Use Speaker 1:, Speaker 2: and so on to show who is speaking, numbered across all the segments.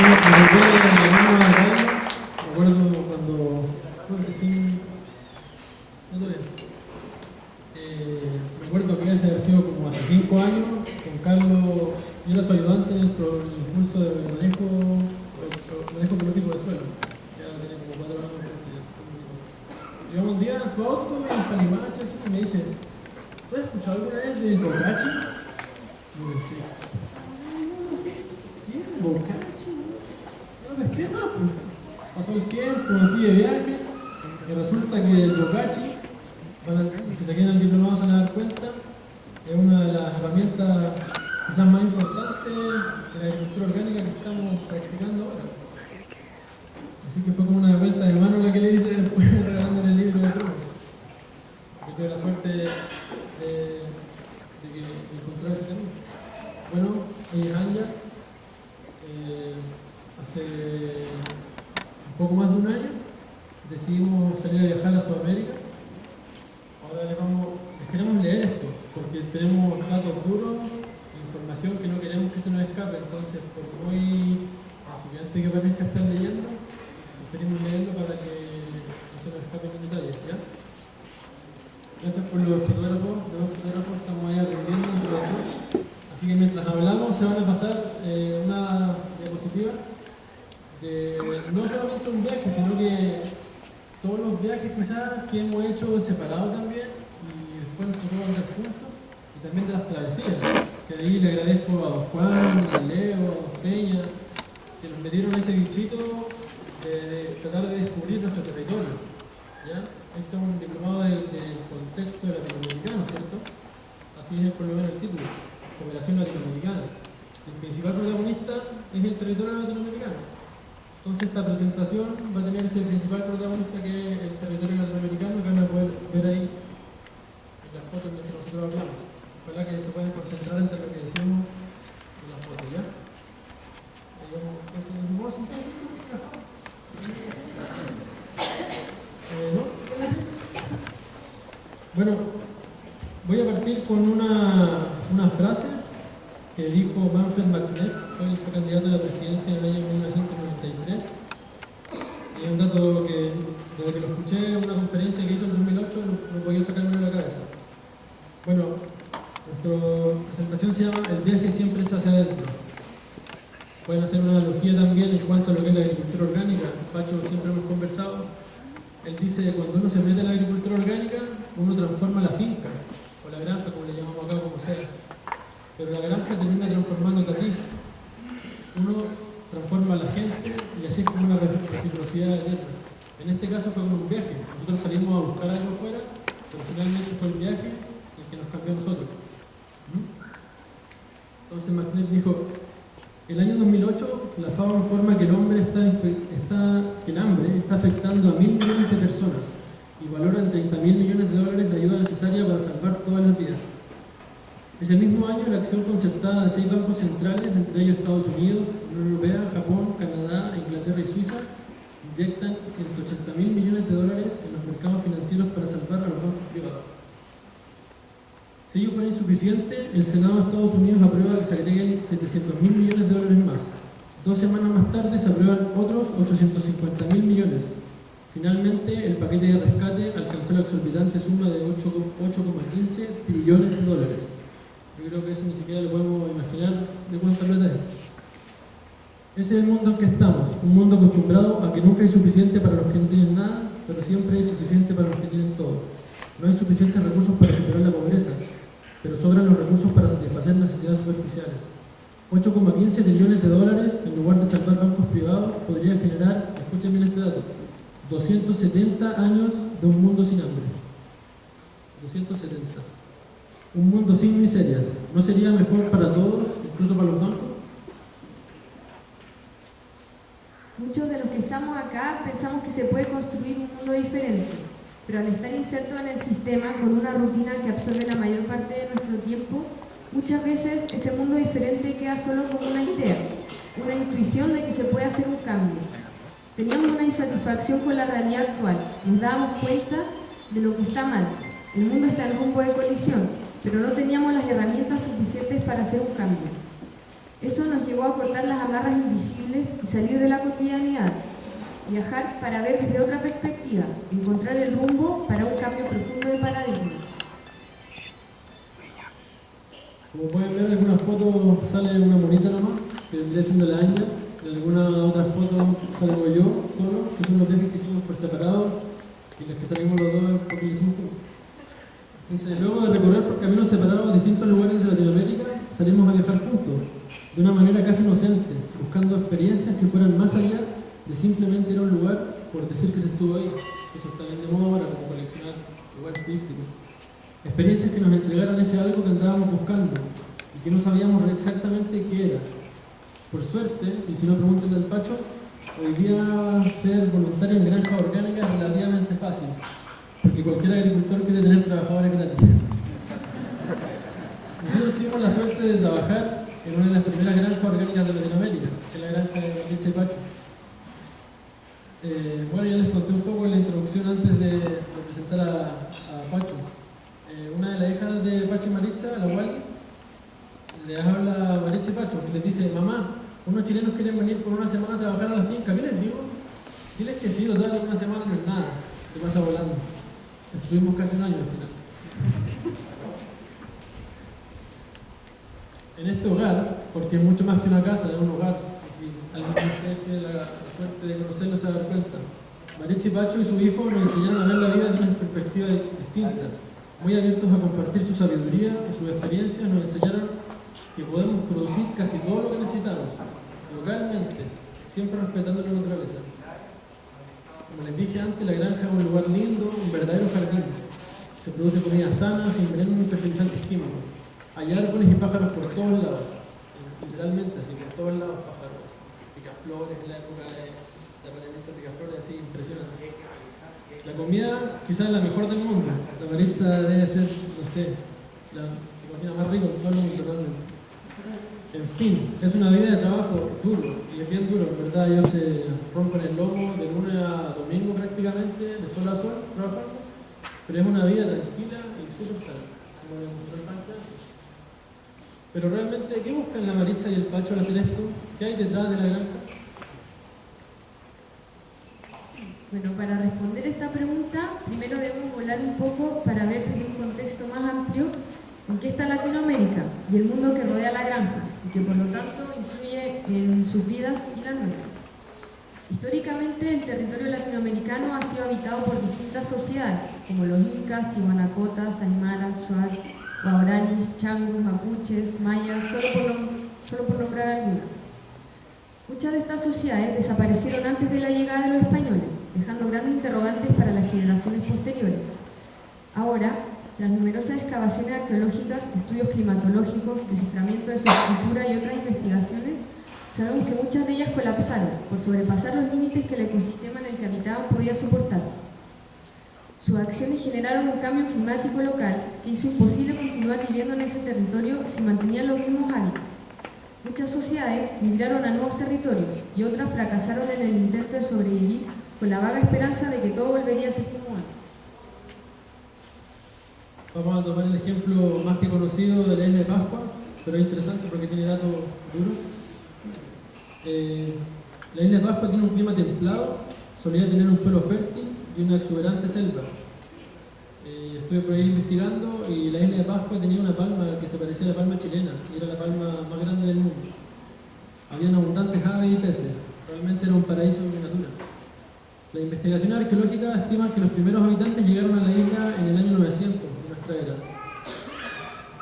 Speaker 1: Me acuerdo cuando fue recién, no todavía. Me acuerdo que ese había sido como hace 5 años, con Carlos, yo era su ayudante en el curso de manejo ecológico de suelo, que ahora tiene como 4 años. Llegamos un día en su auto, en Palimacha, así, y me dice, ¿tú has escuchado alguna vez del bocachi? Y yo pensé, no sé, ¿qué es el bocachi? No pesqué más, pues. Pasó el tiempo, me fui de viaje, y resulta que el bocachi, que se queden al diplomado se van a dar cuenta, es una de las herramientas quizás más importantes de la agricultura orgánica que estamos practicando ahora. Así que fue como una vuelta de mano la que le hice después regalando el libro de Truman. Yo tuve la suerte de encontrar ese camino. Bueno, ella es Anja. Hace un poco más de un año decidimos salir a viajar a Sudamérica. Ahora les queremos leer esto, porque tenemos datos duros, información que no queremos que se nos escape, entonces por muy incipiente que parezca estar leyendo, preferimos leerlo para que no se nos escapen en detalles, ¿ya? Gracias por los fotógrafos estamos ahí aprendiendo entre los dos. Así que mientras hablamos se van a pasar una diapositiva de no solamente un viaje, sino que todos los viajes quizás que hemos hecho separado también y después nos tocó andar juntos, y también de las travesías, que ahí le agradezco a don Juan, a Leo, a don Peña, que nos metieron ese bichito de tratar de descubrir nuestro territorio, ¿ya? Este es un diplomado del contexto latinoamericano, ¿cierto? Así es por lo menos el título, Cooperación Latinoamericana. El principal protagonista es el territorio latinoamericano. Entonces esta presentación va a tener ese principal protagonista que es el territorio latinoamericano, que van a poder ver ahí en las fotos mientras nosotros hablamos. Ojalá que se puedan concentrar entre lo que decimos en las fotos, ¿ya? Bueno, voy a partir con una frase que dijo Manfred Max Neff, fue candidato a la presidencia en el año 1993. Y es un dato que, desde que lo escuché en una conferencia que hizo en 2008, no podía sacarme de la cabeza. Bueno, nuestra presentación se llama El viaje siempre es hacia adentro. Pueden hacer una analogía también en cuanto a lo que es la agricultura orgánica. Pacho, siempre hemos conversado. Él dice que cuando uno se mete en la agricultura orgánica, uno transforma la finca, o la granja, como le llamamos acá, como sea. Pero la granja termina transformándote a ti. Uno transforma a la gente y así es como una reciprocidad eterna. En este caso fue como un viaje. Nosotros salimos a buscar algo afuera, pero finalmente fue el viaje el que nos cambió a nosotros. Entonces McNeil dijo, el año 2008 la FAO informa que el hambre está afectando a 1.000 millones de personas y valora en $30.000 millones la ayuda necesaria para salvar todas las vidas. Ese mismo año, la acción concertada de 6 bancos centrales, entre ellos Estados Unidos, Unión Europea, Japón, Canadá, Inglaterra y Suiza, inyectan $180.000 millones en los mercados financieros para salvar a los bancos privados. Si ello fuera insuficiente, el Senado de Estados Unidos aprueba que se agreguen $700.000 millones más. 2 semanas más tarde se aprueban otros $850.000 millones. Finalmente, el paquete de rescate alcanzó la exorbitante suma de 8,15 trillones de dólares. Yo creo que eso ni siquiera lo podemos imaginar de cuánta plata es. Ese es el mundo en que estamos, un mundo acostumbrado a que nunca hay suficiente para los que no tienen nada, pero siempre hay suficiente para los que tienen todo. No hay suficientes recursos para superar la pobreza, pero sobran los recursos para satisfacer necesidades superficiales. 8,15 trillones de dólares, en lugar de salvar bancos privados, podría generar, escuchen bien este dato, 270 años de un mundo sin hambre. 270. Un mundo sin miserias. ¿No sería mejor para todos, incluso para los bancos?
Speaker 2: Muchos de los que estamos acá pensamos que se puede construir un mundo diferente, pero al estar insertos en el sistema con una rutina que absorbe la mayor parte de nuestro tiempo, muchas veces ese mundo diferente queda solo como una idea, una intuición de que se puede hacer un cambio. Teníamos una insatisfacción con la realidad actual, nos dábamos cuenta de lo que está mal. El mundo está en rumbo de colisión, pero no teníamos las herramientas suficientes para hacer un cambio. Eso nos llevó a cortar las amarras invisibles y salir de la cotidianidad. Viajar para ver desde otra perspectiva, encontrar el rumbo para un cambio profundo de paradigma.
Speaker 1: Como pueden ver, en algunas fotos sale una monita nomás, que vendría siendo la Anya. En alguna otra foto salgo yo solo, que son los viajes que hicimos por separado, y los que salimos los dos porque lo hicimos juntos. Entonces, luego de recorrer por caminos separados a distintos lugares de Latinoamérica, salimos a viajar juntos, de una manera casi inocente, buscando experiencias que fueran más allá de simplemente ir a un lugar por decir que se estuvo ahí. Eso está bien de moda ahora, como coleccionar lugares turísticos. Experiencias que nos entregaran ese algo que andábamos buscando y que no sabíamos exactamente qué era. Por suerte, y si no pregúntenle al Pacho, hoy día ser voluntario en granja orgánica es relativamente fácil, porque cualquier agricultor quiere tener trabajadores gratis. Nosotros tuvimos la suerte de trabajar en una de las primeras granjas orgánicas de Latinoamérica, que es la granja de Leche Pacho. Bueno, ya les conté un poco en la introducción antes de presentar a Pacho. Una de las hijas de Pacho y Maritza, la Wally, le habla a Maritza y Pacho y les dice: mamá, unos chilenos quieren venir por una semana a trabajar a la finca, ¿qué les digo? Diles que sí, total, una semana no es nada, se pasa volando. Estuvimos casi un año al final. En este hogar, porque es mucho más que una casa, es un hogar, y si alguien de ustedes tiene la suerte de conocerlo se va a dar cuenta. Maritza y Pacho y su hijo nos enseñaron a ver la vida de una perspectiva distinta. Muy abiertos a compartir su sabiduría y sus experiencias, nos enseñaron que podemos producir casi todo lo que necesitamos, localmente, siempre respetando la naturaleza. Como les dije antes, la granja es un lugar lindo, un verdadero jardín. Se produce comida sana, sin veneno ni fertilizantes químicos. Hay árboles y pájaros por todos lados, literalmente así, por todos lados pájaros, picaflores, en la época de apareamiento de picaflores, así, impresionante. La comida quizás es la mejor del mundo. La Maritza debe ser, no sé, la cocina más rica de todo el mundo realmente. En fin, es una vida de trabajo duro, y es bien duro, en verdad. Ellos se rompen el lomo de lunes a domingo prácticamente, de sol a sol, trabajando, pero es una vida tranquila y súper sana, como les mostró el Pancho. Pero realmente, ¿qué buscan la Maritza y el Pacho al hacer esto? ¿Qué hay detrás de la granja?
Speaker 2: Bueno, para responder esta pregunta, primero debemos volar un poco para ver desde un contexto más amplio en qué está Latinoamérica y el mundo que rodea la granja, y que por lo tanto influye en sus vidas y las nuestras. Históricamente, el territorio latinoamericano ha sido habitado por distintas sociedades, como los incas, tiwanacotas, aymaras, shuar, guaraníes, changos, mapuches, mayas, solo por nombrar algunas. Muchas de estas sociedades desaparecieron antes de la llegada de los españoles, dejando grandes interrogantes para las generaciones posteriores. Ahora, tras numerosas excavaciones arqueológicas, estudios climatológicos, desciframiento de su escritura y otras investigaciones, sabemos que muchas de ellas colapsaron por sobrepasar los límites que el ecosistema en el que habitaban podía soportar. Sus acciones generaron un cambio climático local que hizo imposible continuar viviendo en ese territorio si mantenían los mismos hábitos. Muchas sociedades migraron a nuevos territorios y otras fracasaron en el intento de sobrevivir con la vaga esperanza de que todo volvería a ser como antes.
Speaker 1: Vamos a tomar el ejemplo más que conocido de la isla de Pascua, pero es interesante porque tiene datos duros. La isla de Pascua tiene un clima templado, solía tener un suelo fértil y una exuberante selva. Estuve por ahí investigando y la isla de Pascua tenía una palma que se parecía a la palma chilena y era la palma más grande del mundo. Habían abundantes aves y peces, realmente era un paraíso de natura. Las investigaciones arqueológicas estiman que los primeros habitantes llegaron a la isla en el año 900 de nuestra era.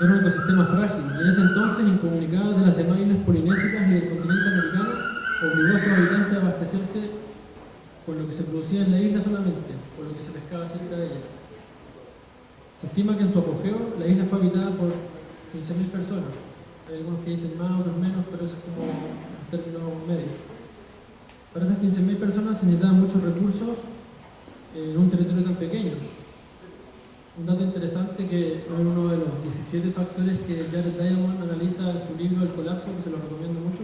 Speaker 1: Era un ecosistema frágil y en ese entonces, incomunicado de las demás islas polinésicas y del continente americano, obligó a sus habitantes a abastecerse con lo que se producía en la isla solamente, con lo que se pescaba cerca de ella. Se estima que en su apogeo la isla fue habitada por 15.000 personas. Hay algunos que dicen más, otros menos, pero eso es como un término medio. Para esas 15.000 personas se necesitaban muchos recursos en un territorio tan pequeño. Un dato interesante que es uno de los 17 factores que Jared Diamond analiza en su libro El colapso, que se lo recomiendo mucho,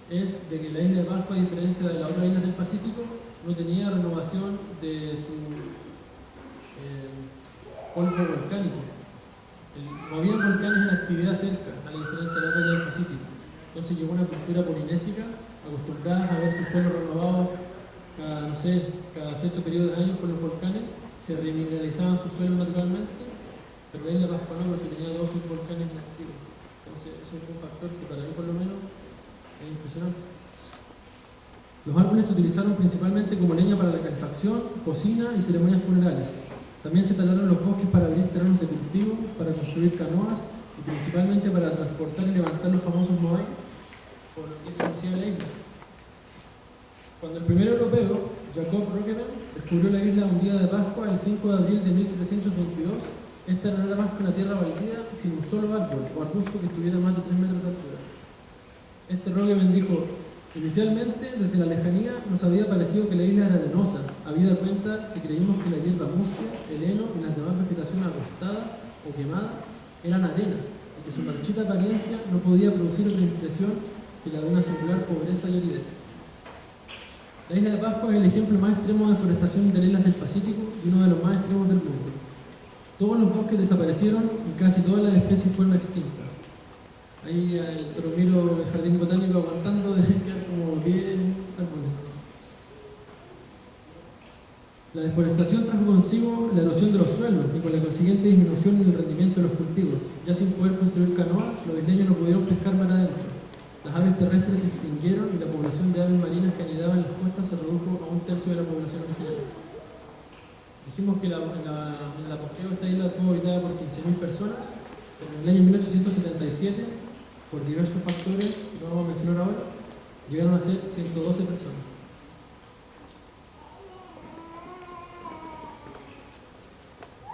Speaker 1: es de que la isla de Pascua, a diferencia de las otras islas del Pacífico, no tenía renovación de su polvo volcánico. No había volcanes en actividad cerca, a la diferencia de la isla del Pacífico. Entonces llegó una cultura polinésica acostumbrada a ver sus suelos renovados cada, no sé, cada cierto periodo de años por los volcanes, se remineralizaban sus suelos naturalmente, pero la isla Pascua no, porque tenía todos sus volcanes inactivos. Entonces eso fue un factor que para mí por lo menos es impresionante. Los árboles se utilizaron principalmente como leña para la calefacción, cocina y ceremonias funerales. También se talaron los bosques para abrir terrenos de cultivo, para construir canoas y principalmente para transportar y levantar los famosos moai, por lo que es conocida la isla. Cuando el primer europeo, Jacob Roqueman, descubrió la isla un día de Pascua, el 5 de abril de 1722, esta no era más que una tierra baldía sin un solo árbol o arbusto que tuviera más de 3 metros de altura. Este Roqueman dijo: inicialmente, desde la lejanía, nos había parecido que la isla era arenosa, habida cuenta que creímos que la hierba mustia, el heno y las demás vegetación agostada o quemada eran arena, y que su marchita apariencia no podía producir otra impresión que la de una singular pobreza y aridez. La isla de Pascua es el ejemplo más extremo de deforestación de islas del Pacífico y uno de los más extremos del mundo. Todos los bosques desaparecieron y casi todas las especies fueron extintas. Ahí el Toromiro del Jardín Botánico aguantando de quedar como bien árboles. La deforestación trajo consigo la erosión de los suelos y con la consiguiente disminución en el rendimiento de los cultivos. Ya sin poder construir canoas, los isleños no pudieron pescar mar adentro. Las aves terrestres se extinguieron y la población de aves marinas que anidaban en las costas se redujo a 1/3 de la población original. Dijimos que en el apogeo esta isla estuvo habitada por 15.000 personas, pero en el año 1877, por diversos factores que no vamos a mencionar ahora, llegaron a ser 112 personas.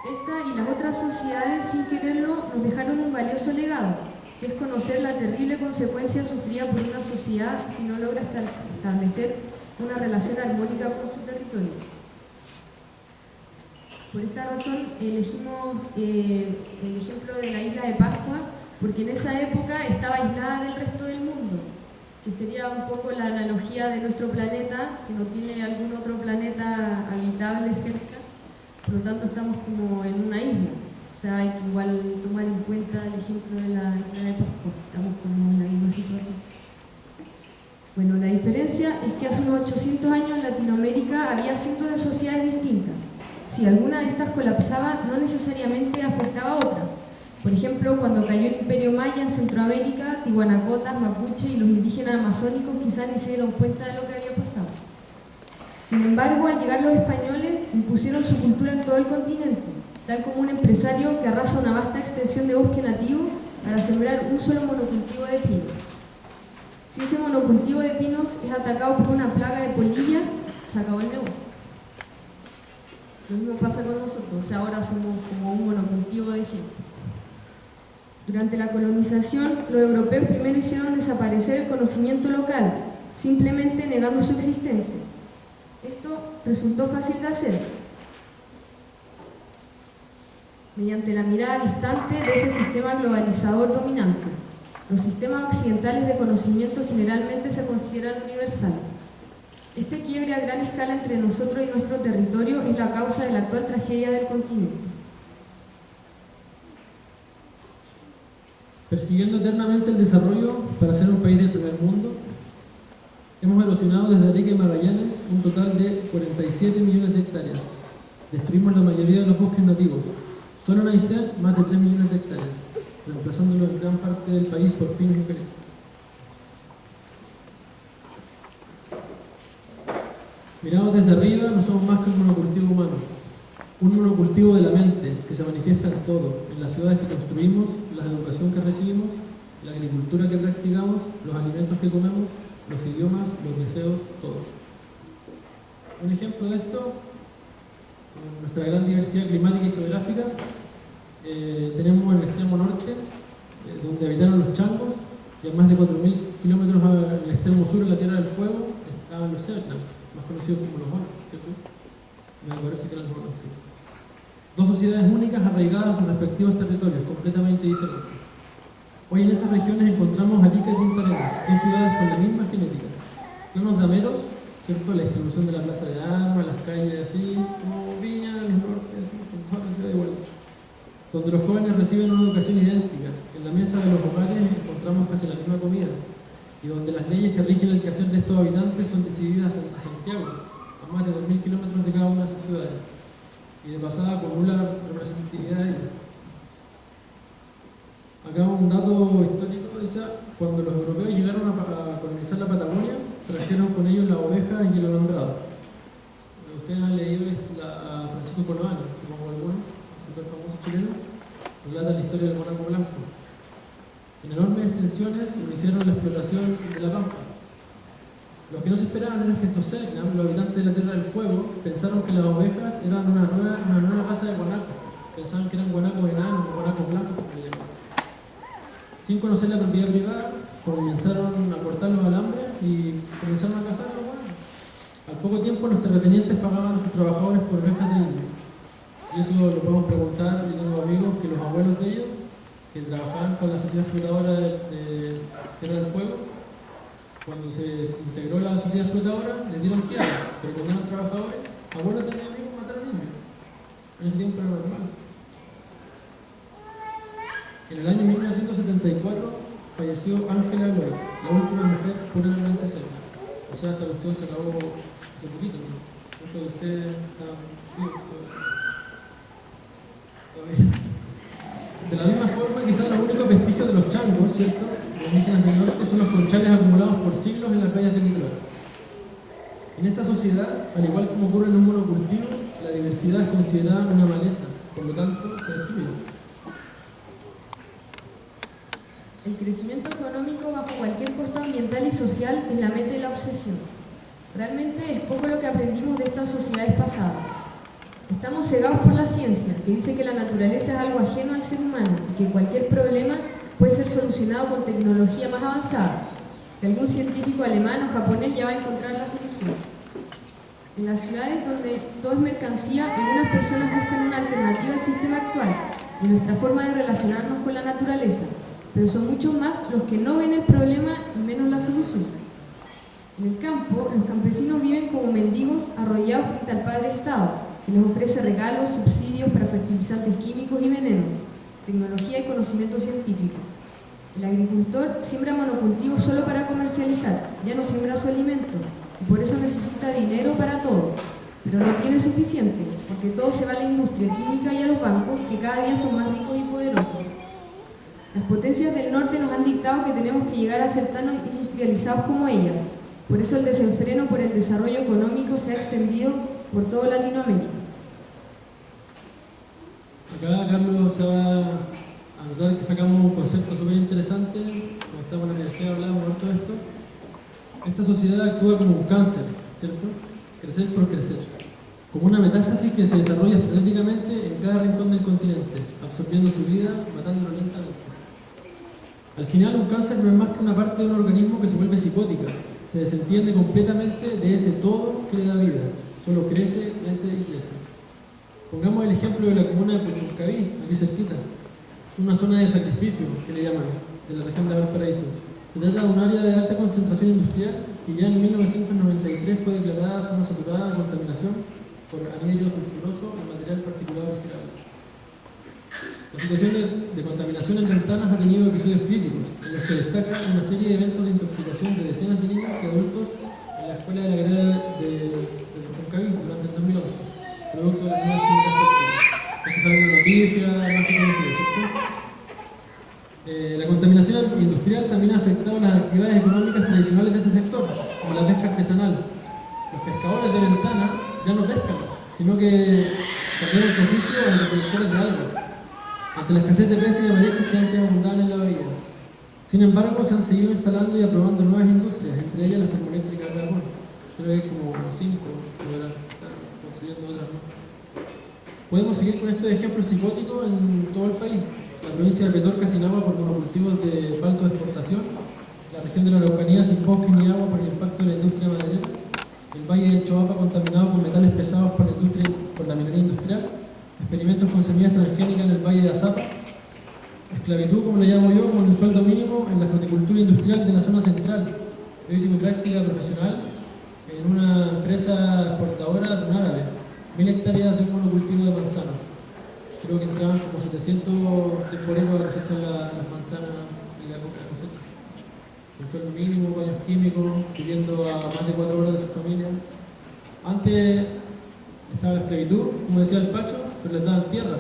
Speaker 2: Esta y las otras sociedades, sin quererlo, nos dejaron un valioso legado, que es conocer la terrible consecuencia sufrida por una sociedad si no logra establecer una relación armónica con su territorio. Por esta razón elegimos el ejemplo de la isla de Pascua, porque en esa época estaba aislada del resto del mundo, que sería un poco la analogía de nuestro planeta, que no tiene algún otro planeta habitable cerca, por lo tanto estamos como en una isla. O sea, hay que igual tomar en cuenta el ejemplo de la isla de Pascua, estamos como en la misma situación. Bueno, la diferencia es que hace unos 800 años en Latinoamérica había cientos de sociedades distintas. Si alguna de estas colapsaba, no necesariamente afectaba a otra. Por ejemplo, cuando cayó el Imperio Maya en Centroamérica, tihuanacotas, mapuche y los indígenas amazónicos quizás ni se dieron cuenta de lo que había pasado. Sin embargo, al llegar los españoles, impusieron su cultura en todo el continente, tal como un empresario que arrasa una vasta extensión de bosque nativo para sembrar un solo monocultivo de pinos. Si ese monocultivo de pinos es atacado por una plaga de polilla, se acabó el negocio. Lo mismo pasa con nosotros, o sea, ahora somos como un monocultivo de gente. Durante la colonización, los europeos primero hicieron desaparecer el conocimiento local, simplemente negando su existencia. Esto resultó fácil de hacer, mediante la mirada distante de ese sistema globalizador dominante. Los sistemas occidentales de conocimiento generalmente se consideran universales. Este quiebre a gran escala entre nosotros y nuestro territorio es la causa de la actual tragedia del continente.
Speaker 1: Persiguiendo eternamente el desarrollo para ser un país del primer mundo, hemos erosionado desde Arica y Magallanes un total de 47 millones de hectáreas. Destruimos la mayoría de los bosques nativos. Solo en Aysén, más de 3 millones de hectáreas, reemplazándolo en gran parte del país por pinos y eucaliptos. Mirados desde arriba, no somos más que un monocultivo humano. Un monocultivo de la mente que se manifiesta en todo, en las ciudades que construimos, la educación que recibimos, la agricultura que practicamos, los alimentos que comemos, los idiomas, los deseos, todo. Un ejemplo de esto, en nuestra gran diversidad climática y geográfica, tenemos en el extremo norte, donde habitaron los changos, y a más de 4.000 kilómetros en el extremo sur, en la Tierra del Fuego, estaban los Selknam, más conocidos como los monos, ¿cierto? Me parece que eran los monos, sí. Dos sociedades únicas arraigadas a sus respectivos territorios, completamente diferentes. Hoy en esas regiones encontramos Arica y Punta Arenas, dos ciudades con la misma genética. Planos de Ameros, ¿cierto? La distribución de la plaza de armas, las calles así, como Viña, los norte, así, son todas las ciudades iguales. Donde los jóvenes reciben una educación idéntica. En la mesa de los hogares encontramos casi la misma comida. y donde las leyes que rigen el quehacer de estos habitantes son decididas a Santiago, a más de 2.000 kilómetros de cada una de esas ciudades, y de pasada con nula representatividad de ellos. Acá un dato histórico, cuando los europeos llegaron a colonizar la Patagonia, trajeron con ellos las ovejas y el alambrado. Ustedes han leído a Francisco Conoano, supongo alguno, un famoso chileno, relata la historia del monaco blanco. En enormes extensiones iniciaron la explotación de la pampa. Lo que no se esperaban era que estos Selknam, los habitantes de la Tierra del Fuego, pensaron que las ovejas eran una nueva raza de guanacos. Pensaban que eran guanacos enanos o guanacos blancos, como le llaman. Sin conocer la propiedad privada, comenzaron a cortar los alambres y comenzaron a cazar a los guanacos. Al poco tiempo, los terratenientes pagaban a sus trabajadores por ovejas de indio. Y eso lo podemos preguntar. Yo tengo amigos que los abuelos de ellos, que trabajaban con la sociedad explotadora de Tierra del Fuego, cuando se integró la sociedad explotadora, les dieron piedra, pero cuando eran trabajadores, abuelos tenían amigos mataron indios. En ese tiempo era normal. En el año 1974 falleció Ángela Lloyd, la última mujer puramente celta. O sea, esta cuestión se acabó hace poquito, ¿no? Muchos de ustedes están vivos todavía. De la misma forma, quizás los únicos vestigios de los changos, ¿cierto?, los indígenas del norte, son los conchales acumulados por siglos en las playas del litoral. En esta sociedad, al igual como ocurre en un monocultivo, la diversidad es considerada una maleza, por lo tanto, se destruye.
Speaker 2: El crecimiento económico bajo cualquier costo ambiental y social es la meta y la obsesión. Realmente es poco lo que aprendimos de estas sociedades pasadas. Estamos cegados por la ciencia, que dice que la naturaleza es algo ajeno al ser humano y que cualquier problema puede ser solucionado con tecnología más avanzada, que algún científico alemán o japonés ya va a encontrar la solución. En las ciudades donde todo es mercancía, algunas personas buscan una alternativa al sistema actual y nuestra forma de relacionarnos con la naturaleza, pero son muchos más los que no ven el problema y menos la solución. En el campo, los campesinos viven como mendigos arrollados frente al Padre Estado, que les ofrece regalos, subsidios para fertilizantes químicos y venenos, tecnología y conocimiento científico. El agricultor siembra monocultivos solo para comercializar, ya no siembra su alimento, y por eso necesita dinero para todo, pero no tiene suficiente, porque todo se va a la industria química y a los bancos, que cada día son más ricos y poderosos. Las potencias del norte nos han dictado que tenemos que llegar a ser tan industrializados como ellas, por eso el desenfreno por el desarrollo económico se ha extendido por toda Latinoamérica.
Speaker 1: Acá Carlos se va a notar que sacamos un concepto súper interesante. Cuando estamos en la universidad hablamos de todo esto. Esta sociedad actúa como un cáncer, ¿cierto? Crecer por crecer. Como una metástasis que se desarrolla frenéticamente en cada rincón del continente, absorbiendo su vida, matándolo lentamente. Al final, un cáncer no es más que una parte de un organismo que se vuelve psicótica. Se desentiende completamente de ese todo que le da vida. Solo crece, crece y crece. Pongamos el ejemplo de la comuna de Puchuncaví, aquí cerquita. Es una zona de sacrificio, que le llaman, de la región de Valparaíso. Se trata de un área de alta concentración industrial que ya en 1993 fue declarada zona saturada de contaminación por anhídrido sulfuroso y material particulado respirable. La situación de contaminación en Ventanas ha tenido episodios críticos, en los que destaca una serie de eventos de intoxicación de decenas de niños y adultos en la escuela de la Greda de Puchuncaví durante el 2011, producto de las nuevas químicas tóxicas. Esto es una noticia más que conocida, ¿cierto? La contaminación industrial también ha afectado las actividades económicas tradicionales de este sector, como la pesca artesanal. Los pescadores de Ventana ya no pescan, sino que cambiaron su oficio a los recolectores de algas, ante la escasez de peces y mariscos que antes abundaban en la bahía. Sin embargo, se han seguido instalando y aprobando nuevas industrias, entre ellas las termoeléctricas de carbón. Creo que hay como 5, podrán estar construyendo otras, ¿no? Podemos seguir con estos ejemplos psicóticos en todo el país. La provincia de Petorca sin agua por monocultivos de palto de exportación, la región de la Araucanía sin bosques ni agua por el impacto de la industria maderera, el valle del Choapa contaminado con metales pesados por la minería industrial, experimentos con semillas transgénicas en el valle de Azapa, esclavitud, como le llamo yo, con el sueldo mínimo en la fruticultura industrial de la zona central. Yo hice mi práctica profesional en una empresa exportadora de un árabe, 1000 hectáreas de un monocultivo de manzana. Creo que entraban como 700 temporeros a cosechar las manzanas y la cosecha. con sueldo mínimo, baños químicos, viviendo a más de 4 horas de su familia. Antes estaba la esclavitud, como decía el Pacho, pero les daban tierra,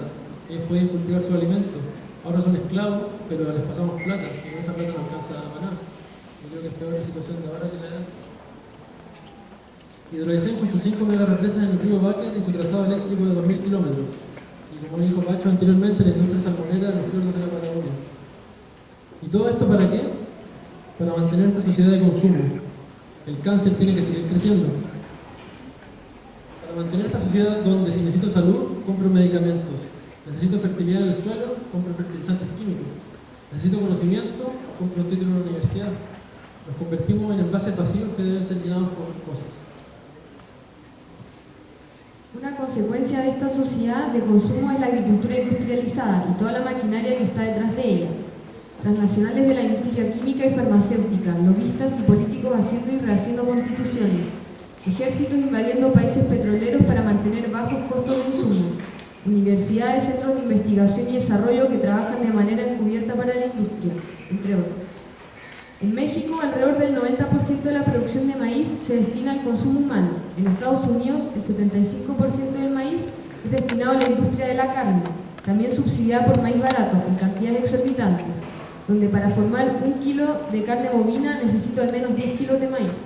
Speaker 1: ellos podían cultivar sus alimentos. Ahora son esclavos, pero les pasamos plata, y esa plata no alcanza para nada. Yo creo que es peor la situación de ahora que la de antes. Hidroaicén con sus 5 megarepresas en el río Báquer y su trazado eléctrico de 2000 kilómetros. Y como dijo Pacho anteriormente, la industria salmonera de los fiordos de la Patagonia. ¿Y todo esto para qué? Para mantener esta sociedad de consumo. El cáncer tiene que seguir creciendo. Para mantener esta sociedad donde si necesito salud, compro medicamentos. Necesito fertilidad del suelo, compro fertilizantes químicos. Necesito conocimiento, compro un título en la universidad. Nos convertimos en envases vacíos que deben ser llenados por cosas.
Speaker 2: Una consecuencia de esta sociedad de consumo es la agricultura industrializada y toda la maquinaria que está detrás de ella. Transnacionales de la industria química y farmacéutica, lobistas y políticos haciendo y rehaciendo constituciones, ejércitos invadiendo países petroleros para mantener bajos costos de insumos, universidades, centros de investigación y desarrollo que trabajan de manera encubierta para la industria, entre otros. En México, alrededor del 90% de la producción de maíz se destina al consumo humano. En Estados Unidos, el 75% del maíz es destinado a la industria de la carne, también subsidiada por maíz barato, en cantidades exorbitantes, donde para formar 1 kilo de carne bovina necesito al menos 10 kilos de maíz.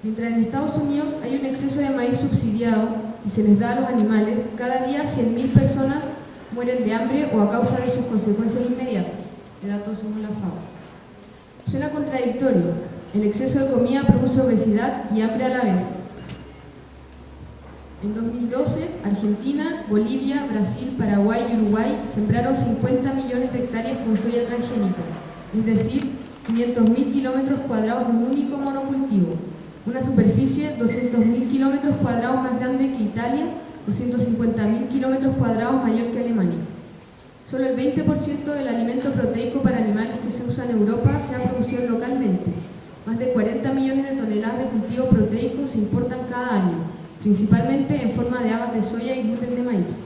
Speaker 2: Mientras en Estados Unidos hay un exceso de maíz subsidiado y se les da a los animales, cada día 100.000 personas mueren de hambre o a causa de sus consecuencias inmediatas, de datos según la FAO. Suena contradictorio. El exceso de comida produce obesidad y hambre a la vez. En 2012, Argentina, Bolivia, Brasil, Paraguay y Uruguay sembraron 50 millones de hectáreas con soya transgénica, es decir, 500.000 kilómetros cuadrados de un único monocultivo, una superficie 200.000 kilómetros cuadrados más grande que Italia o 150.000 kilómetros cuadrados mayor que Alemania. Solo el 20% del alimento proteico para animales que se usa en Europa se ha producido localmente. Más de 40 millones de toneladas de cultivos proteicos se importan cada año, principalmente en forma de habas de soya y gluten de maíz.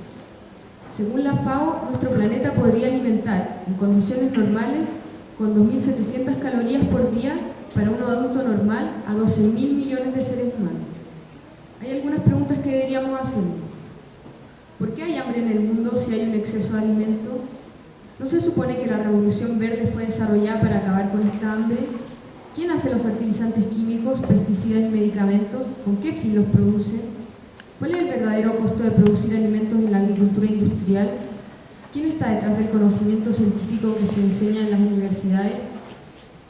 Speaker 2: Según la FAO, nuestro planeta podría alimentar, en condiciones normales, con 2.700 calorías por día para un adulto normal a 12.000 millones de seres humanos. Hay algunas preguntas que deberíamos hacer. ¿Por qué hay hambre en el mundo si hay un exceso de alimento? ¿No se supone que la Revolución Verde fue desarrollada para acabar con esta hambre? ¿Quién hace los fertilizantes químicos, pesticidas y medicamentos? ¿Con qué fin los produce? ¿Cuál es el verdadero costo de producir alimentos en la agricultura industrial? ¿Quién está detrás del conocimiento científico que se enseña en las universidades?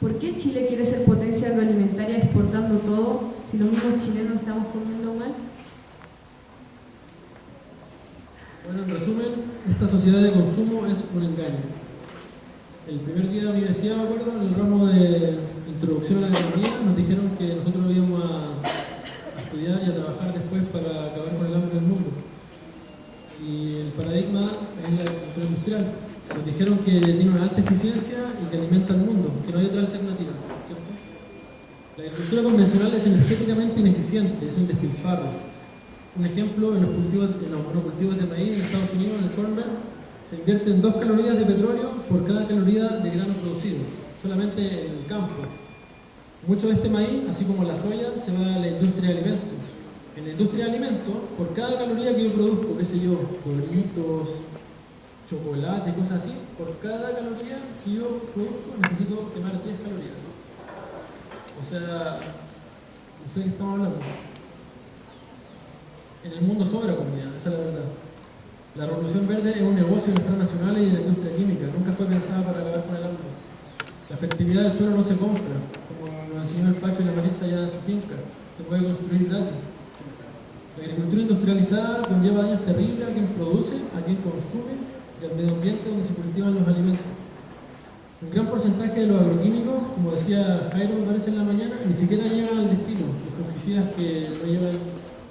Speaker 2: ¿Por qué Chile quiere ser potencia agroalimentaria exportando todo si los mismos chilenos estamos comiendo mal?
Speaker 1: Bueno, en resumen, esta sociedad de consumo es un engaño. El primer día de la universidad, me acuerdo, en el ramo de introducción a la economía, nos dijeron que nosotros íbamos a estudiar y a trabajar después para acabar con el hambre del mundo. Y el paradigma es la agricultura industrial. Nos dijeron que tiene una alta eficiencia y que alimenta al mundo, que no hay otra alternativa, ¿cierto? La agricultura convencional es energéticamente ineficiente, es un despilfarro. Un ejemplo, en los monocultivos de maíz en Estados Unidos, en el Corn Belt, se invierten 2 calorías de petróleo por cada caloría de grano producido, solamente en el campo. Mucho de este maíz, así como la soya, se va a la industria de alimentos. En la industria de alimentos, por cada caloría que yo produzco, qué sé yo, Doritos, chocolate, cosas así, por cada caloría que yo produzco necesito quemar 10 calorías. O sea, no sé de qué estamos hablando. En el mundo sobra comida, esa es la verdad. La Revolución Verde es un negocio de las transnacionales y de la industria química, nunca fue pensada para acabar con el hambre. La fertilidad del suelo no se compra, como nos enseñó el Pacho y la Maritza allá en su finca, se puede construir gratis. La agricultura industrializada conlleva daños terribles a quien produce, a quien consume y al medio ambiente donde se cultivan los alimentos. Un gran porcentaje de los agroquímicos, como decía Jairo, me parece en la mañana, ni siquiera llegan al destino, los fungicidas que no llevan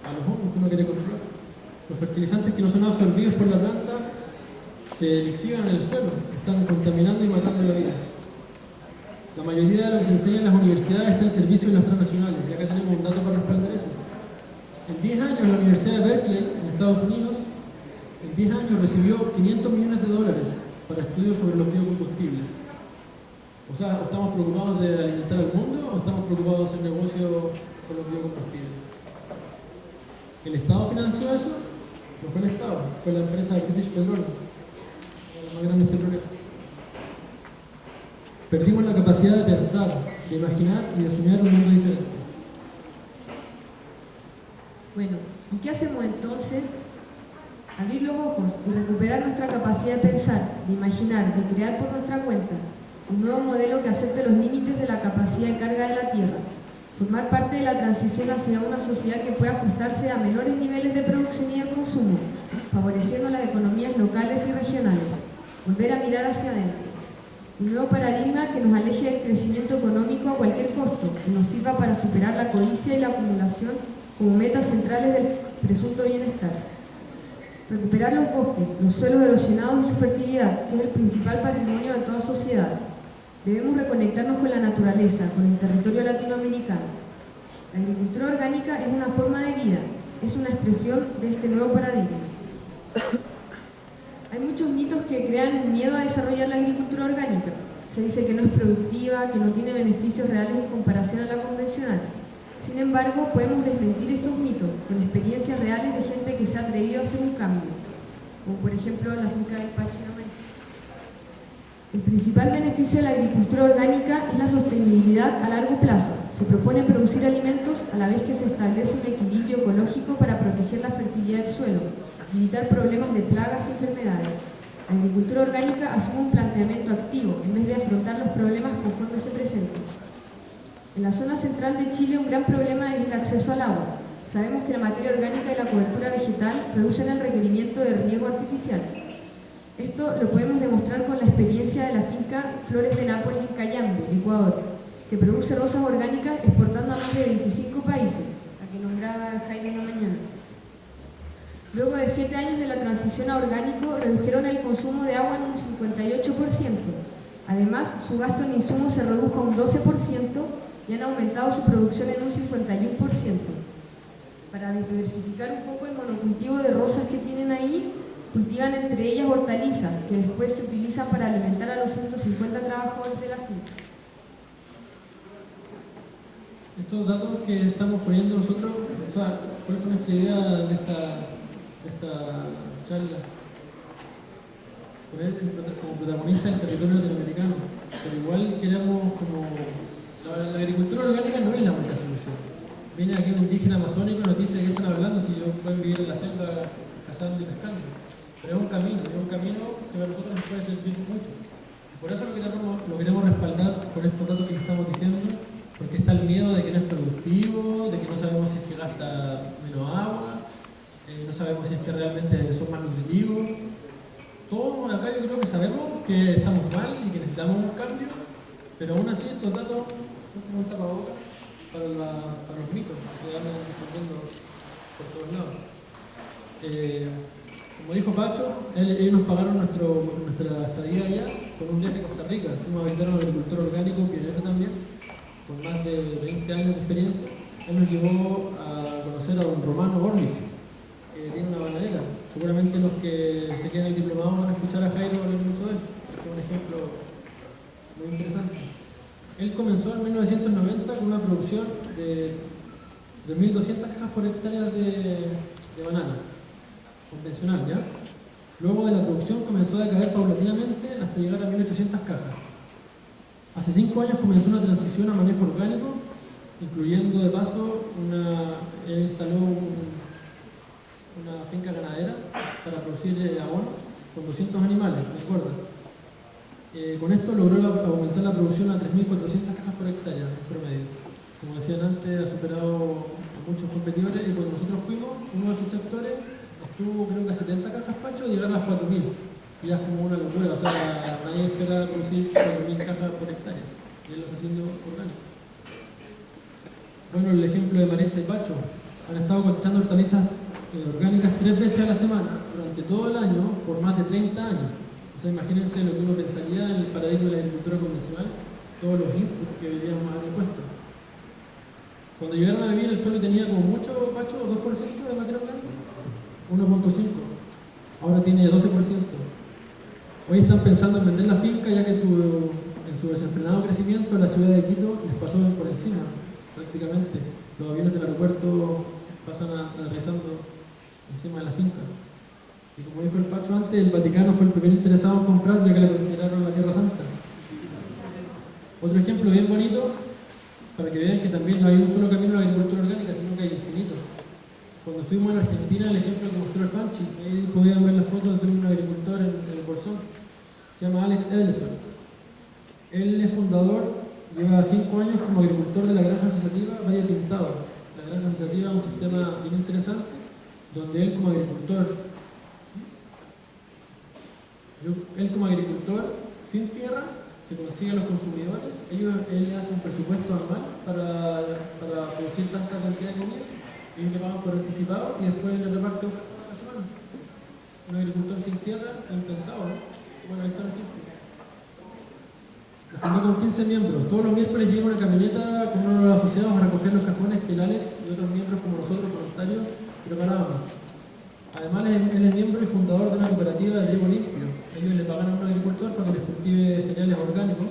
Speaker 1: a los hongos que uno quiere controlar. Los fertilizantes que no son absorbidos por la planta se lixivan en el suelo, están contaminando y matando la vida. La mayoría de lo que se enseña en las universidades está al servicio de las transnacionales, y acá tenemos un dato para respaldar eso. En 10 años la Universidad de Berkeley, en Estados Unidos, en 10 años recibió $500 millones para estudios sobre los biocombustibles. O sea, ¿o estamos preocupados de alimentar al mundo o estamos preocupados de hacer negocio con los biocombustibles? ¿El Estado financió eso? No fue el Estado, fue la empresa British Petroleum, una de las más grandes petroleras. Perdimos la capacidad de pensar, de imaginar y de soñar un mundo diferente.
Speaker 2: Bueno, ¿y qué hacemos entonces? Abrir los ojos y recuperar nuestra capacidad de pensar, de imaginar, de crear por nuestra cuenta un nuevo modelo que acepte los límites de la capacidad de carga de la Tierra, formar parte de la transición hacia una sociedad que pueda ajustarse a menores niveles de producción y de consumo, favoreciendo las economías locales y regionales, volver a mirar hacia adentro. Un nuevo paradigma que nos aleje del crecimiento económico a cualquier costo, que nos sirva para superar la codicia y la acumulación como metas centrales del presunto bienestar. Recuperar los bosques, los suelos erosionados y su fertilidad, que es el principal patrimonio de toda sociedad. Debemos reconectarnos con la naturaleza, con el territorio latinoamericano. La agricultura orgánica es una forma de vida, es una expresión de este nuevo paradigma. Hay muchos mitos que crean un miedo a desarrollar la agricultura orgánica. Se dice que no es productiva, que no tiene beneficios reales en comparación a la convencional. Sin embargo, podemos desmentir esos mitos con experiencias reales de gente que se ha atrevido a hacer un cambio, como por ejemplo la finca del Pacho en América. El principal beneficio de la agricultura orgánica es la sostenibilidad a largo plazo. Se propone producir alimentos a la vez que se establece un equilibrio ecológico para proteger la fertilidad del suelo, evitar problemas de plagas y enfermedades. La agricultura orgánica asume un planteamiento activo en vez de afrontar los problemas conforme se presentan. En la zona central de Chile un gran problema es el acceso al agua. Sabemos que la materia orgánica y la cobertura vegetal reducen el requerimiento de riego artificial. Esto lo podemos demostrar con la experiencia de la finca Flores de Nápoles en Cayambe, Ecuador, que produce rosas orgánicas exportando a más de 25 países, la que nombraba Jaime en la mañana. Luego de 7 años de la transición a orgánico, redujeron el consumo de agua en un 58%. Además, su gasto en insumos se redujo a un 12%, y han aumentado su producción en un 51%. Para diversificar un poco el monocultivo de rosas que tienen ahí, cultivan entre ellas hortalizas, que después se utilizan para alimentar a los 150 trabajadores de la finca.
Speaker 1: Estos datos que estamos poniendo nosotros, o sea, ¿cuál fue nuestra idea de esta charla? Poner como protagonista el territorio latinoamericano, pero igual queremos como... La agricultura orgánica no es la única solución. Viene aquí un indígena amazónico y nos dice de qué están hablando si yo puedo vivir en la selva cazando y pescando. Pero es un camino que para nosotros nos puede servir mucho. Por eso lo queremos respaldar con estos datos que les estamos diciendo, porque está el miedo de que no es productivo, de que no sabemos si es que gasta menos agua, no sabemos si es que realmente son más nutritivos. Todos acá yo creo que sabemos que estamos mal y que necesitamos un cambio, pero aún así estos datos son como un tapabocas para los mitos que se van difundiendo por todos lados. Como dijo Pacho, ellos nos pagaron nuestra estadía allá con un viaje a Costa Rica. Fuimos a visitar a un agricultor orgánico, pionero también, con más de 20 años de experiencia. Él nos llevó a conocer a don Romano Orlik, que tiene una bananera. Seguramente los que se quedan en el diplomado van a escuchar a Jairo hablar mucho de él, que es un ejemplo muy interesante. Él comenzó en 1990 con una producción de 3.200 cajas por hectárea de banana, convencional, ¿ya? Luego de la producción comenzó a decaer paulatinamente hasta llegar a 1.800 cajas. Hace 5 años comenzó una transición a manejo orgánico, incluyendo de paso él instaló una finca ganadera para producir abono con 200 animales, ¿me acuerdas? Con esto logró aumentar la producción a 3.400 cajas por hectárea en promedio. Como decían antes, ha superado a muchos competidores y cuando nosotros fuimos, uno de sus sectores estuvo creo que a 70 cajas, Pacho, y llegar a las 4.000. Y ya es como una locura, o sea, nadie espera producir 4.000 cajas por hectárea. Y él lo está haciendo orgánico. Bueno, el ejemplo de Maritza y Pacho. Han estado cosechando hortalizas orgánicas 3 veces a la semana durante todo el año por más de 30 años. O sea, imagínense lo que uno pensaría en el paradigma de la agricultura convencional, todos los inputs que deberíamos haber puesto. Cuando llegaron a vivir, el suelo tenía como mucho, Pacho, 2% de materia orgánica, 1.5%. Ahora tiene 12%. Hoy están pensando en vender la finca ya que en en su desenfrenado crecimiento, la ciudad de Quito les pasó por encima, prácticamente. Los aviones del aeropuerto pasan aterrizando encima de la finca. Y como dijo el Pacho antes, el Vaticano fue el primer interesado en comprar, ya que la consideraron la Tierra Santa. Otro ejemplo bien bonito, para que vean que también no hay un solo camino a la agricultura orgánica, sino que hay infinitos. Cuando estuvimos en Argentina, el ejemplo que mostró el Fanchi, ahí podían ver las fotos de un agricultor en el Bolsón, se llama Alex Edelson. Él es fundador, lleva 5 años como agricultor de la granja asociativa Valle Pintado. La granja asociativa es un sistema bien interesante, donde él como agricultor, sin tierra, se consigue a los consumidores, él le hace un presupuesto anual para producir tanta cantidad de comida, ellos le pagan por anticipado y después le reparte a la semana. Un agricultor sin tierra es impensado, ¿no? Bueno, ahí está el ejemplo. La fundó con 15 miembros. Todos los miércoles llega una camioneta con uno de los asociados a recoger los cajones que el Alex y otros miembros como nosotros, voluntarios, preparábamos. Además, él es miembro y fundador de una cooperativa de trigo limpio. Ellos le pagan a un agricultor para que les cultive cereales orgánicos,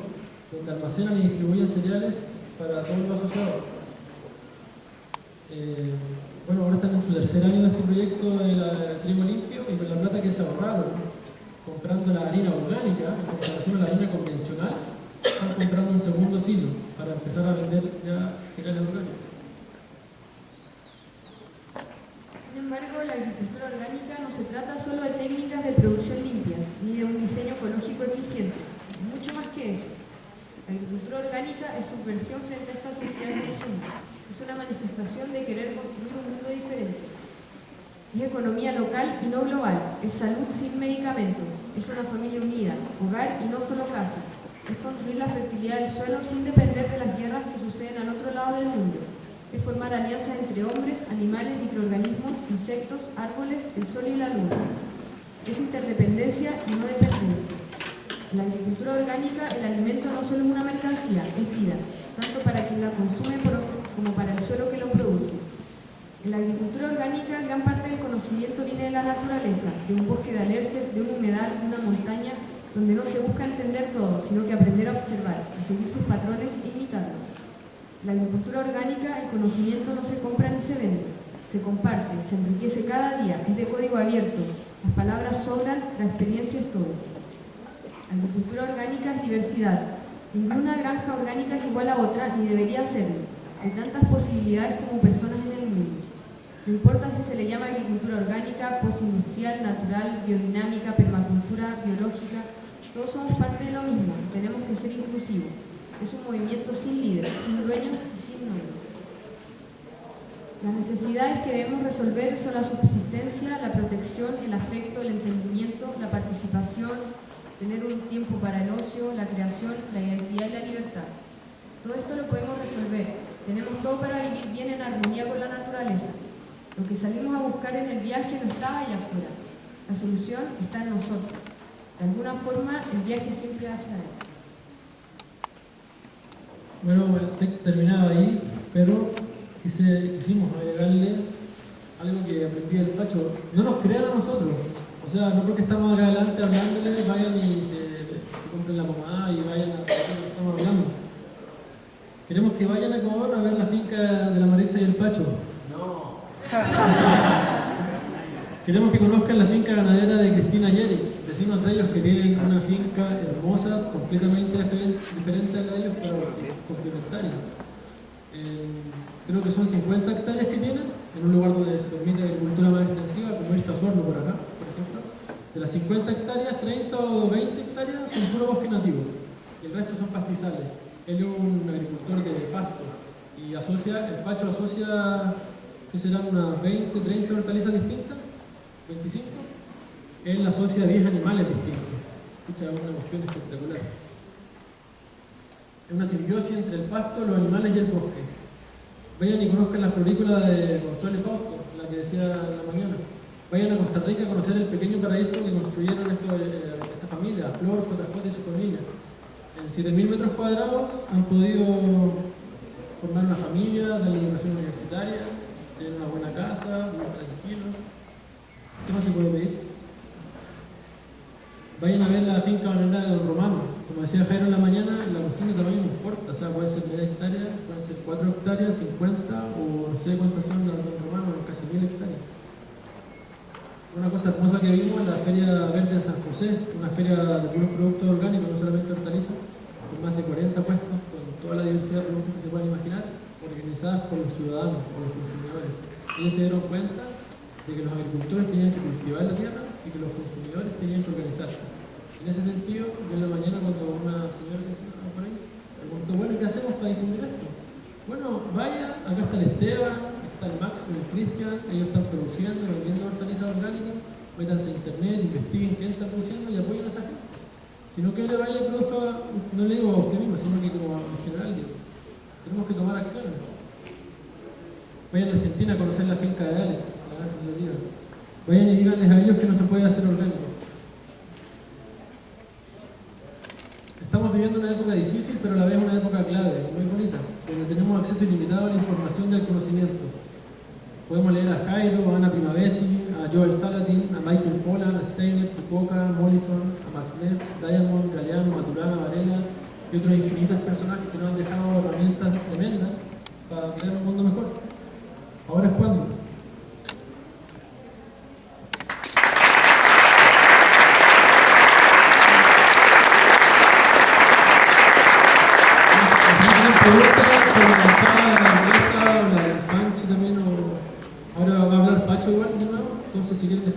Speaker 1: donde almacenan y distribuyen cereales para todos los asociados. Bueno, ahora están en su tercer año de este proyecto de trigo limpio y con la plata que se ahorraron, comprando la harina orgánica en comparación a la harina convencional, están comprando un segundo silo para empezar a vender ya cereales orgánicos.
Speaker 2: Sin embargo, la agricultura orgánica no se trata solo de técnicas de producción limpias, ni de un diseño ecológico eficiente, es mucho más que eso. La agricultura orgánica es subversión frente a esta sociedad de consumo, es una manifestación de querer construir un mundo diferente. Es economía local y no global, es salud sin medicamentos, es una familia unida, hogar y no solo casa, es construir la fertilidad del suelo sin depender de las guerras que suceden al otro lado del mundo. Es formar alianzas entre hombres, animales, microorganismos, insectos, árboles, el sol y la luna. Es interdependencia y no dependencia. En la agricultura orgánica, el alimento no solo es una mercancía, es vida, tanto para quien la consume como para el suelo que lo produce. En la agricultura orgánica, gran parte del conocimiento viene de la naturaleza, de un bosque de alerces, de un humedal, de una montaña, donde no se busca entender todo, sino que aprender a observar, a seguir sus patrones e imitarlos. En la agricultura orgánica, el conocimiento no se compra ni se vende, se comparte, se enriquece cada día, es de código abierto, las palabras sobran, la experiencia es todo. La agricultura orgánica es diversidad. Ninguna granja orgánica es igual a otra, ni debería serlo. Hay tantas posibilidades como personas en el mundo. No importa si se le llama agricultura orgánica, postindustrial, natural, biodinámica, permacultura, biológica, todos somos parte de lo mismo, tenemos que ser inclusivos. Es un movimiento sin líderes, sin dueños y sin nombre. Las necesidades que debemos resolver son la subsistencia, la protección, el afecto, el entendimiento, la participación, tener un tiempo para el ocio, la creación, la identidad y la libertad. Todo esto lo podemos resolver. Tenemos todo para vivir bien en armonía con la naturaleza. Lo que salimos a buscar en el viaje no estaba allá afuera. La solución está en nosotros. De alguna forma, el viaje siempre hacia adentro.
Speaker 1: Bueno, el texto terminaba ahí, pero quisimos agregarle algo que aprendí del Pacho. No nos crean a nosotros. O sea, no porque estamos acá adelante hablándoles, vayan y se compren la pomada y vayan a lo que estamos hablando. Queremos que vayan a Ecuador a ver la finca de la Maritza y el Pacho. No. Queremos que conozcan la finca ganadera de Cristina y Eric, vecinos de ellos que tienen una finca hermosa, completamente diferente a la de ellos, pero complementaria. Creo que son 50 hectáreas que tienen, en un lugar donde se permite agricultura más extensiva, como irse a Osorno por acá, por ejemplo. De las 50 hectáreas, 30 o 20 hectáreas son puro bosque nativo, y el resto son pastizales. Él es un agricultor de pasto, y el Pacho asocia, que serán unas 20, 30 hortalizas distintas, 25. Él asocia 10 animales distintos. Escucha, es una cuestión espectacular. Es una simbiosis entre el pasto, los animales y el bosque. Vayan y conozcan la florícola de Consuelo y Fausto, la que decía en la mañana. Vayan a Costa Rica a conocer el pequeño paraíso que construyeron esta familia, Flor, JJ y su familia. En 7.000 metros cuadrados han podido formar una familia, dar la educación universitaria, tener una buena casa, vivir tranquilos. ¿Qué más se puede pedir? Vayan a ver la finca bananera de Don Romano. como decía Jairo en la mañana, la cuestión de tamaño no importa, o sea, puede ser media hectárea, pueden ser 4 hectáreas, 50 o no sé cuántas son las de Romano, casi 1000 hectáreas. Una cosa hermosa que vimos en la Feria Verde de San José, una feria de puros productos orgánicos, no solamente hortalizas, con más de 40 puestos, con toda la diversidad de productos que se puedan imaginar, organizadas por los ciudadanos, por los consumidores. Ellos se dieron cuenta de que los agricultores tenían que cultivar la tierra y que los consumidores tenían que organizarse. En ese sentido, yo en la mañana cuando una señora que estaba por ahí preguntó, bueno, ¿qué hacemos para difundir esto? Bueno, vaya, acá está el Esteban, está el Max con el Cristian, ellos están produciendo, vendiendo hortalizas orgánicas, métanse a internet, investiguen qué están produciendo y apoyen a esa gente. Sino que le vaya y produzca, no le digo a usted mismo, sino que como en general digo, tenemos que tomar acciones. Vayan a Argentina a conocer la finca de Alex, la granja asociativa. Vayan y díganles a ellos que no se puede hacer orgánico. Estamos viviendo una época difícil, pero a la vez una época clave, muy bonita, donde tenemos acceso ilimitado a la información y al conocimiento. Podemos leer a Jairo, a Ana Primavesi, a Joel Salatin, a Michael Pollan, a Steiner, Fukuoka, Morrison, a Max Neff, Diamond, Galeano, Maturana, Varela y otros infinitos personajes que nos han dejado herramientas tremendas para crear un mundo mejor. Ahora es cuando. Entonces, si quieren